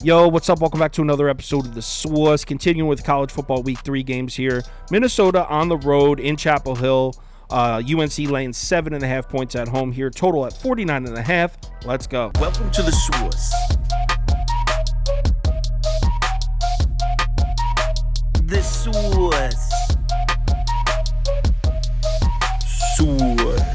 Yo, what's up? Welcome back to another episode of The Source. Continuing with college football week 3 games here. Minnesota on the road in Chapel Hill. UNC laying 7.5 points at home here. Total at 49.5. Let's go. Welcome to The Source. The Source. Source.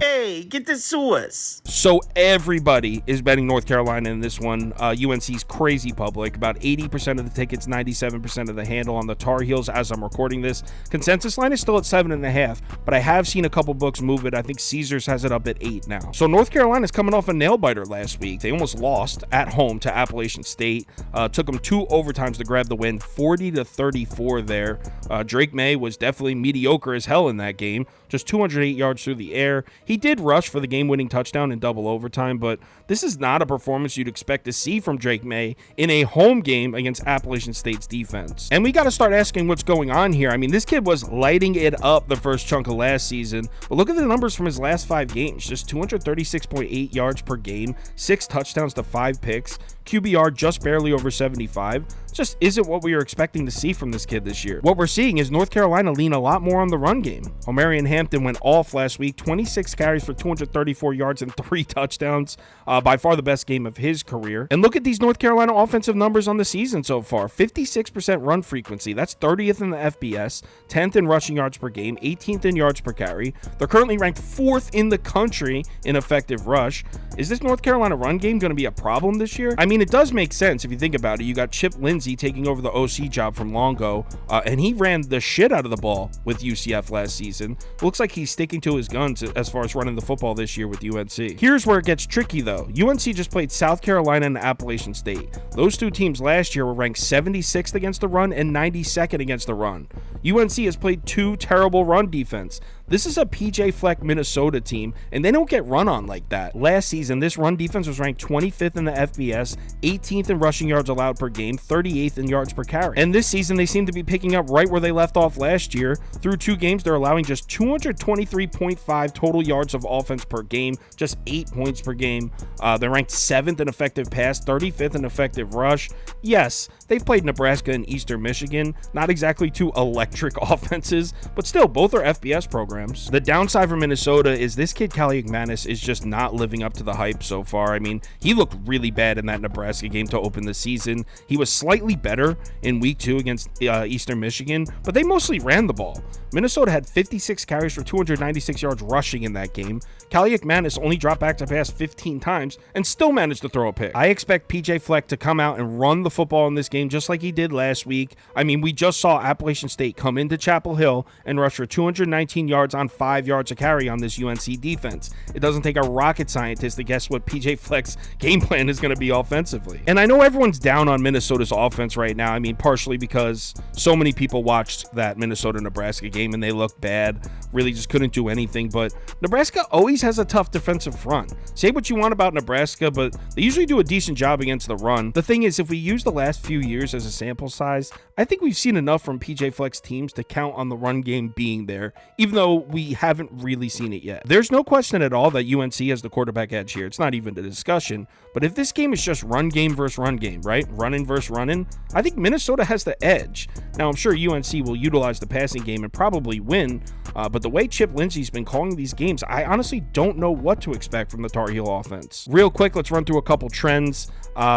Hey, get the Source. So everybody is betting North Carolina in this one. UNC's crazy public. About 80% of the tickets, 97% of the handle on the Tar Heels as I'm recording this. Consensus line is still at 7.5, but I have seen a couple books move it. I think Caesars has it up at 8 now. So North Carolina's coming off a nail-biter last week. They almost lost at home to Appalachian State. Took them 2 overtimes to grab the win, 40-34 there. Drake May was definitely mediocre as hell in that game. Just 208 yards through the air. He did rush for the game-winning touchdown in double overtime, but this is not a performance you'd expect to see from Drake May in a home game against Appalachian State's defense. And we got to start asking what's going on here. I mean, this kid was lighting it up the first chunk of last season, but look at the numbers from his last 5 games. Just 236.8 yards per game, 6 touchdowns to 5 picks, QBR just barely over 75. Just isn't what we were expecting to see from this kid this year. What we're seeing is North Carolina lean a lot more on the run game. Omarion Hampton went off last week, 26 carries for 234 yards and 3 touchdowns, by far the best game of his career. And look at these North Carolina offensive numbers on the season so far. 56% run frequency, that's 30th in the FBS, 10th in rushing yards per game, 18th in yards per carry. They're currently ranked 4th in the country in effective rush. Is this North Carolina run game going to be a problem this year? I mean, it does make sense if you think about it. You got Chip Lindsey taking over the OC job from Longo, and he ran the shit out of the ball with UCF last season. Looks like he's sticking to his guns as far as running the football this year with UNC. Here's where it gets tricky though. UNC just played South Carolina and Appalachian State. Those 2 teams last year were ranked 76th against the run and 92nd against the run. UNC has played 2 terrible run defense. This is a PJ Fleck Minnesota team, and they don't get run on like that. Last season, this run defense was ranked 25th in the FBS, 18th in rushing yards allowed per game, 38th in yards per carry. And this season, they seem to be picking up right where they left off last year. Through 2 games, they're allowing just 223.5 total yards of offense per game, just 8 points per game. They're ranked 7th in effective pass, 35th in effective rush. Yes, they've played Nebraska and Eastern Michigan, not exactly 2 electric offenses, but still, both are FBS programs. The downside for Minnesota is this kid, Kaliakmanis, is just not living up to the hype so far. I mean, he looked really bad in that Nebraska game to open the season. He was slightly better in week 2 against Eastern Michigan, but they mostly ran the ball. Minnesota had 56 carries for 296 yards rushing in that game. Kaliakmanis only dropped back to pass 15 times and still managed to throw a pick. I expect PJ Fleck to come out and run the football in this game just like he did last week. I mean, we just saw Appalachian State come into Chapel Hill and rush for 219 yards on 5 yards a carry on this UNC defense. It doesn't take a rocket scientist to guess what PJ Fleck's game plan is going to be offensively. And I know everyone's down on Minnesota's offense right now. I mean, partially because so many people watched that Minnesota-Nebraska game and they looked bad, really just couldn't do anything. But Nebraska always has a tough defensive front. Say what you want about Nebraska, but they usually do a decent job against the run. The thing is, if we use the last few years as a sample size, I think we've seen enough from PJ Fleck's teams to count on the run game being there, even though we haven't really seen it yet. There's no question at all that UNC has the quarterback edge here. It's not even a discussion. But if this game is just run game versus run game, right? Running versus running, I think Minnesota has the edge. Now, I'm sure UNC will utilize the passing game and probably win, but the way Chip Lindsey's been calling these games, I honestly don't know what to expect from the Tar Heel offense. Real quick, let's run through a couple trends.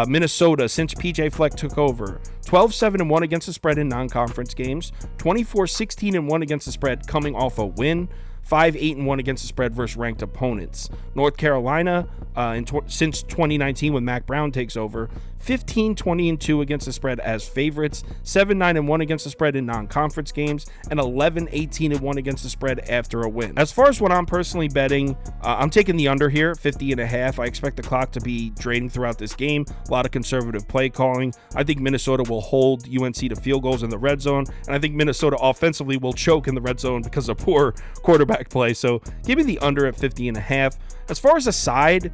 Minnesota, since PJ Fleck took over, 12-7-1 against the spread in non-conference games, 24-16-1 against the spread coming off a win, 5-8-1 against the spread versus ranked opponents. North Carolina, since 2019 when Mac Brown takes over, 15-20-2 against the spread as favorites, 7-9-1 against the spread in non-conference games, and 11-18-1 against the spread after a win. As far as what I'm personally betting, I'm taking the under here, 50.5. I expect the clock to be draining throughout this game. A lot of conservative play calling. I think Minnesota will hold UNC to field goals in the red zone, and I think Minnesota offensively will choke in the red zone because of poor quarterback play. So give me the under at 50.5. As far as a side,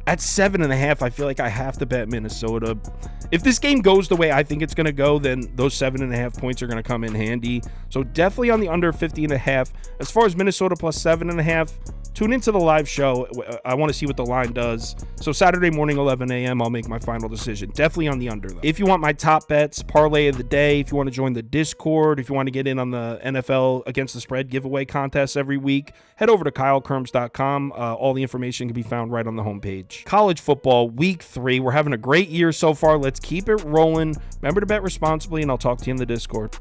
At 7.5, I feel like I have to bet Minnesota. If this game goes the way I think it's going to go, then those 7.5 points are going to come in handy. So definitely on the under 50.5. As far as Minnesota plus 7.5, tune into the live show. I want to see what the line does. So Saturday morning, 11 a.m., I'll make my final decision. Definitely on the under, though. If you want my top bets, parlay of the day, if you want to join the Discord, if you want to get in on the NFL Against the Spread giveaway contests every week, head over to KyleKirms.com. All the information can be found right on the homepage. College football, week 3. We're having a great year so far. Let's keep it rolling. Remember to bet responsibly, and I'll talk to you in the Discord.